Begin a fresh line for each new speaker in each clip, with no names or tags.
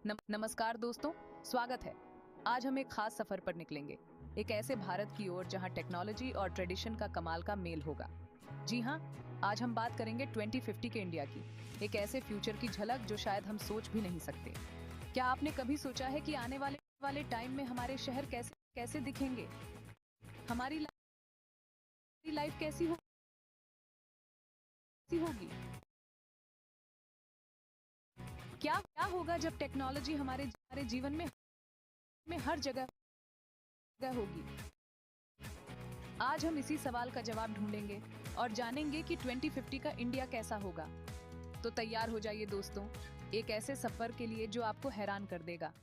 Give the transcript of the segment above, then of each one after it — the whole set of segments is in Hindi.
नमस्कार दोस्तों, स्वागत है। आज हम एक खास सफर पर निकलेंगे, एक ऐसे भारत की ओर जहां टेक्नोलॉजी और ट्रेडिशन का कमाल का मेल होगा। जी हाँ, आज हम बात करेंगे 2050 के इंडिया की, एक ऐसे फ्यूचर की झलक जो शायद हम सोच भी नहीं सकते। क्या आपने कभी सोचा है कि आने वाले टाइम में हमारे शहर कैसे कैसे दिखेंगे? हमारी लाइफ कैसी होगी? क्या क्या होगा जब टेक्नोलॉजी हमारे जीवन में हर जगह होगी? आज हम इसी सवाल का जवाब ढूंढेंगे और जानेंगे कि 2050 का इंडिया कैसा होगा। तो तैयार हो जाइए दोस्तों, एक ऐसे सफर के लिए जो आपको हैरान कर देगा।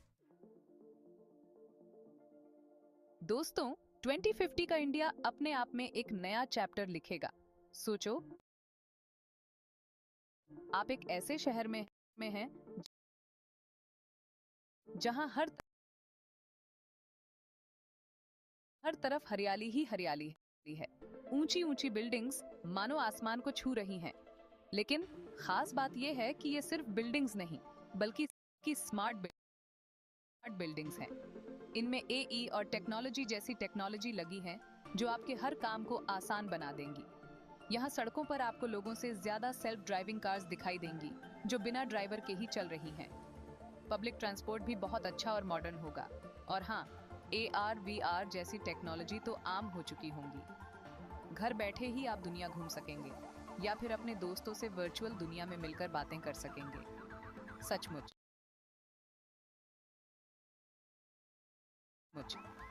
दोस्तों, 2050 का इंडिया अपने आप में एक नया चैप्टर लिखेगा। सोचो, आप एक ऐसे शहर में हैं जहां हर तरफ हरियाली ही हरियाली है। ऊंची ऊंची बिल्डिंग्स मानो आसमान को छू रही हैं। लेकिन खास बात यह है कि ये सिर्फ बिल्डिंग्स नहीं, बल्कि स्मार्ट बिल्डिंग्स हैं। इनमें एई और टेक्नोलॉजी जैसी टेक्नोलॉजी लगी है जो आपके हर काम को आसान बना देंगी। यहाँ सड़कों पर आपको लोगों से ज्यादा सेल्फ ड्राइविंग कार्स दिखाई देंगी जो बिना ड्राइवर के ही चल रही हैं। पब्लिक ट्रांसपोर्ट भी बहुत अच्छा और मॉडर्न होगा। और हाँ, AR VR जैसी टेक्नोलॉजी तो आम हो चुकी होंगी। घर बैठे ही आप दुनिया घूम सकेंगे या फिर अपने दोस्तों से वर्चुअल दुनिया में मिलकर बातें कर सकेंगे। सचमुच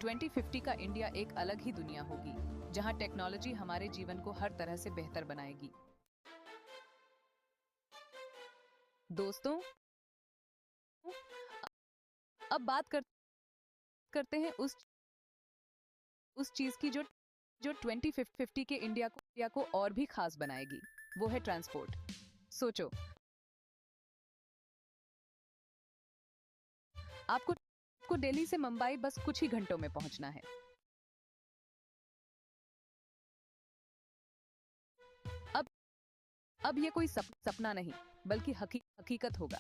2050 का इंडिया एक अलग ही दुनिया होगी जहां टेक्नोलॉजी हमारे जीवन को हर तरह से बेहतर बनाएगी। दोस्तों, अब बात करते हैं उस चीज की जो 2050 के इंडिया को और भी खास बनाएगी। वो है ट्रांसपोर्ट। सोचो, आपको दिल्ली से मुंबई बस कुछ ही घंटों में पहुंचना है। अब अब ये कोई सपना नहीं, बल्कि हकीकत होगा।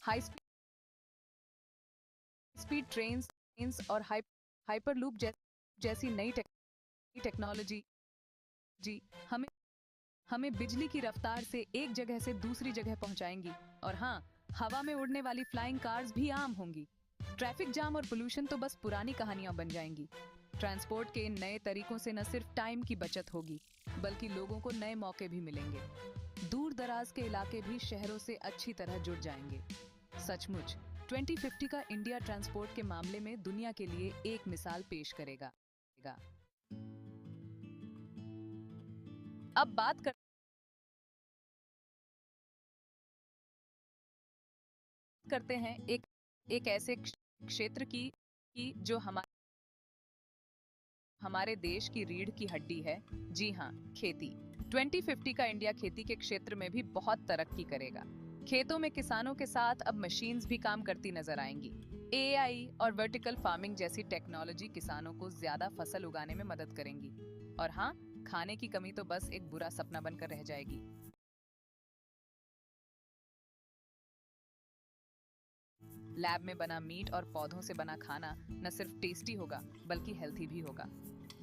हाई स्पीड ट्रेन्स और हाइपरलूप जैसी नई टेक्नोलॉजी जी हमें हमें बिजली की रफ्तार से एक जगह से दूसरी जगह पहुंचाएंगी। और हाँ, हवा में उड़ने वाली फ्लाइंग कार्स भी आम होंगी। ट्रैफिक जाम और पोल्यूशन तो बस पुरानी कहानियां बन जाएंगी। ट्रांसपोर्ट के इन नए तरीकों से न सिर्फ टाइम की बचत होगी, बल्कि लोगों को नए मौके भी मिलेंगे। दूर दराज के इलाके भी शहरों से अच्छी तरह जुड़ जाएंगे। सचमुच 2050 का इंडिया ट्रांसपोर्ट के मामले में दुनिया के लिए एक मिसाल पेश करेगा। अब बात करते हैं एक ऐसे क्षेत्र की जो हमारे देश की रीढ़ की हड्डी है। जी हाँ, खेती। 2050 का इंडिया खेती के क्षेत्र में भी बहुत तरक्की करेगा। खेतों में किसानों के साथ अब मशीन्स भी काम करती नजर आएंगी। AI और वर्टिकल फार्मिंग जैसी टेक्नोलॉजी किसानों को ज्यादा फसल उगाने में मदद करेंगी। और हाँ, खाने की कमी तो बस एक बुरा सपना बनकर रह जाएगी। लैब में बना मीट और पौधों से बना खाना न सिर्फ टेस्टी होगा, बल्कि हेल्थी भी होगा।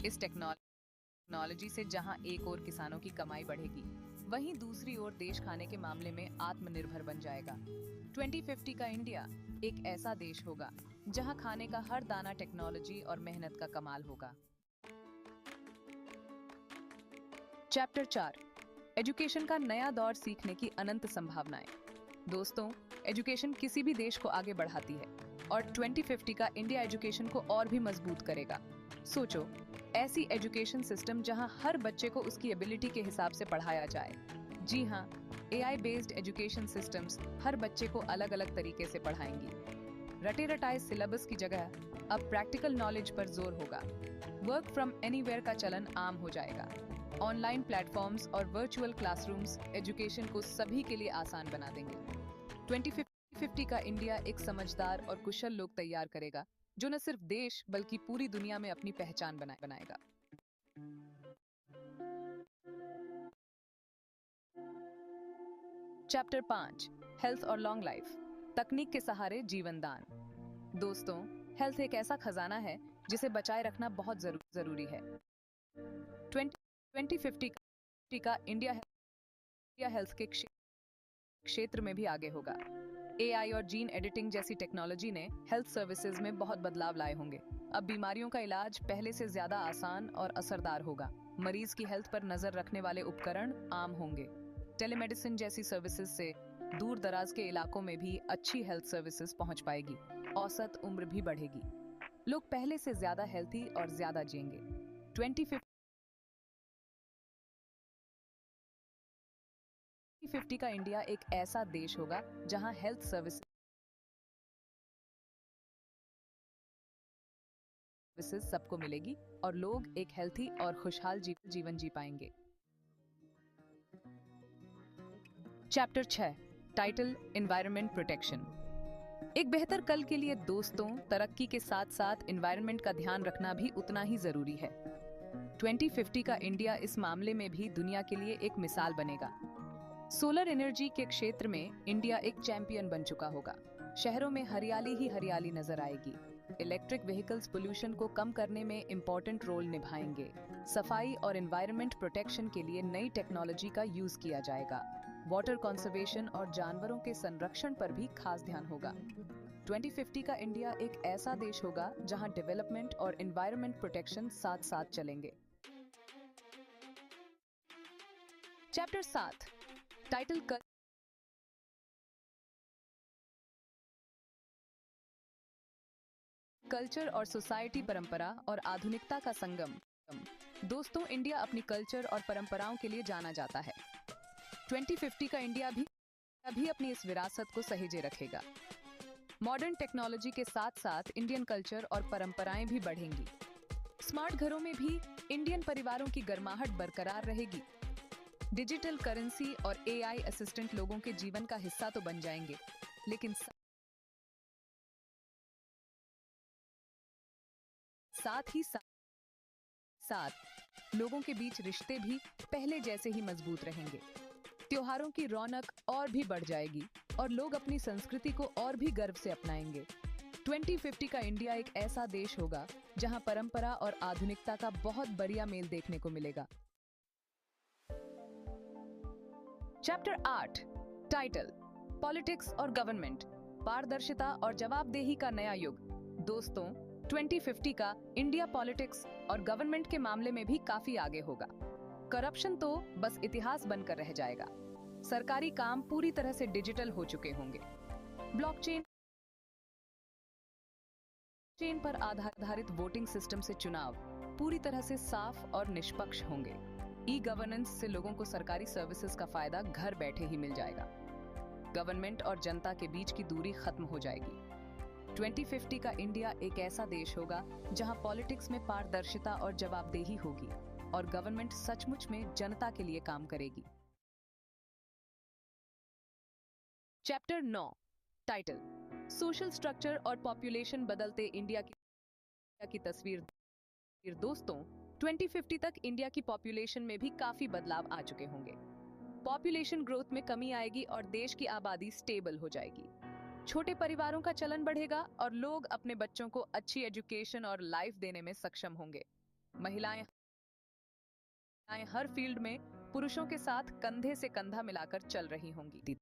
इस टेक्नोलॉजी से जहां एक ओर किसानों की कमाई बढ़ेगी, वहीं दूसरी ओर देश खाने के मामले में आत्मनिर्भर बन जाएगा। 2050 का इंडिया एक ऐसा देश होगा जहां खाने का हर दाना टेक्नोलॉजी और मेहनत का कमाल होगा। चैप्टर 4, एजुकेशन का नया दौर, सीखने की अनंत संभावनाएं। दोस्तों, एजुकेशन किसी भी देश को आगे बढ़ाती है और 2050 का इंडिया एजुकेशन को और भी मजबूत करेगा। सोचो, ऐसी एजुकेशन सिस्टम जहां हर बच्चे को उसकी एबिलिटी के हिसाब से पढ़ाया जाए। जी हाँ, AI बेस्ड एजुकेशन सिस्टम्स हर बच्चे को अलग अलग तरीके से पढ़ाएंगी। रटे रटाए सिलेबस की जगह अब प्रैक्टिकल नॉलेज पर जोर होगा। वर्क फ्रॉम एनीवेयर का चलन आम हो जाएगा। ऑनलाइन प्लेटफॉर्म्स और वर्चुअल क्लासरूम्स एजुकेशन को सभी के लिए आसान बना देंगे। 2050 का इंडिया एक समझदार और कुशल लोग तैयार करेगा जो न सिर्फ देश बल्कि पूरी दुनिया में अपनी पहचान बनाएगा। चैप्टर 5 हेल्थ और लॉन्ग लाइफ, तकनीक के सहारे जीवन दान। दोस्तों, हेल्थ एक ऐसा खजाना है जिसे बचाए रखना बहुत जरूरी है। 2050 का इंडिया हेल्थ के क्षेत्र में भी आगे होगा। एआई और जीन एडिटिंग जैसी टेक्नोलॉजी ने हेल्थ सर्विसेज में बहुत बदलाव लाए होंगे। अब बीमारियों का इलाज पहले से ज्यादा आसान और असरदार होगा। मरीज की हेल्थ पर नजर रखने वाले उपकरण आम होंगे। टेलीमेडिसिन जैसी सर्विसेज से दूर दराज के इलाकों में भी अच्छी हेल्थ सर्विसेज पहुंच पाएगी। औसत उम्र भी बढ़ेगी। लोग पहले से ज्यादा हेल्थी और ज्यादा जिएंगे। 2050 का इंडिया एक ऐसा देश होगा जहां हेल्थ सर्विसेज सबको मिलेगी और लोग एक हेल्थी और खुशहाल जीवन जी पाएंगे। Chapter 6 title environment protection. एक बेहतर कल के लिए दोस्तों, तरक्की के साथ साथ एनवायरनमेंट का ध्यान रखना भी उतना ही जरूरी है। 2050 का इंडिया इस मामले में भी दुनिया के लिए एक मिसाल बनेगा। सोलर एनर्जी के क्षेत्र में इंडिया एक चैंपियन बन चुका होगा। शहरों में हरियाली ही हरियाली नजर आएगी। इलेक्ट्रिक व्हीकल्स पोल्यूशन को कम करने में इंपॉर्टेंट रोल निभाएंगे। सफाई और एनवायरनमेंट प्रोटेक्शन के लिए नई टेक्नोलॉजी का यूज किया जाएगा। वाटर कंजर्वेशन और जानवरों के संरक्षण पर भी खास ध्यान होगा। 2050 का इंडिया एक ऐसा देश होगा जहां डेवलपमेंट और एनवायरनमेंट प्रोटेक्शन साथ साथ चलेंगे। चैप्टर 7 टाइटल कल्चर और सोसाइटी, परंपरा और आधुनिकता का संगम। दोस्तों, इंडिया अपनी कल्चर और परंपराओं के लिए जाना जाता है। 2050 का इंडिया भी अपनी इस विरासत को सहेजे रखेगा। मॉडर्न टेक्नोलॉजी के साथ साथ इंडियन कल्चर और परंपराएं भी बढ़ेंगी। स्मार्ट घरों में भी इंडियन परिवारों की गर्माहट बरकरार रहेगी। डिजिटल करेंसी और एआई असिस्टेंट लोगों के जीवन का हिस्सा तो बन जाएंगे, लेकिन साथ ही साथ लोगों के बीच रिश्ते भी पहले जैसे ही मजबूत रहेंगे। त्योहारों की रौनक और भी बढ़ जाएगी और लोग अपनी संस्कृति को और भी गर्व से अपनाएंगे। 2050 का इंडिया एक ऐसा देश होगा जहां परंपरा और आधुनिकता का बहुत बढ़िया मेल देखने को मिलेगा। चैप्टर 8 टाइटल पॉलिटिक्स और गवर्नमेंट, पारदर्शिता और जवाबदेही का नया युग। दोस्तों, 2050 का इंडिया पॉलिटिक्स और गवर्नमेंट के मामले में भी काफी आगे होगा। करप्शन तो बस इतिहास बनकर रह जाएगा। सरकारी काम पूरी तरह से डिजिटल हो चुके होंगे। ब्लॉकचेन पर आधारित वोटिंग सिस्टम से चुनाव पूरी तरह से साफ और निष्पक्ष होंगे। ई गवर्नेंस से लोगों को सरकारी सर्विसेज का फायदा घर बैठे ही मिल जाएगा। गवर्नमेंट और जनता के बीच की दूरी खत्म हो जाएगी। 2050 का इंडिया एक ऐसा देश होगा जहां पॉलिटिक्स में पारदर्शिता और जवाबदेही होगी और गवर्नमेंट सचमुच में जनता के लिए काम करेगी। चैप्टर 9 टाइटल सोशल स्ट्रक्चर और पॉपुलेशन, बदलते इंडिया की तस्वीर। दोस्तों, 2050 तक इंडिया की पॉपुलेशन में भी काफी बदलाव आ चुके होंगे। पॉपुलेशन ग्रोथ में कमी आएगी और देश की आबादी स्टेबल हो जाएगी। छोटे परिवारों का चलन बढ़ेगा और लोग अपने बच्चों को अच्छी एजुकेशन और लाइफ देने में सक्षम होंगे। महिलाएं हर फील्ड में पुरुषों के साथ कंधे से कंधा मिलाकर चल रही होंगी।